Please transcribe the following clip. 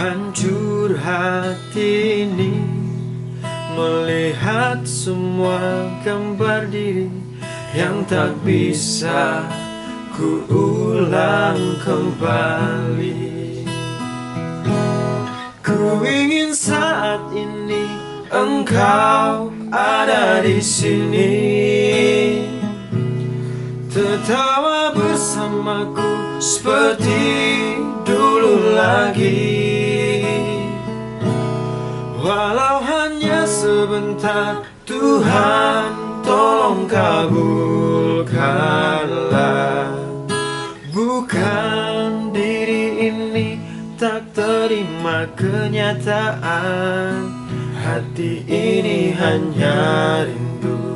Hancur hati ini melihat semua gambar diri yang tak bisa ku ulang kembali. Ku ingin saat ini engkau ada di sini, tertawa bersamaku seperti dulu lagi. Walau hanya sebentar, Tuhan tolong kabulkanlah. Bukan diri ini tak terima kenyataan, hati ini hanya rindu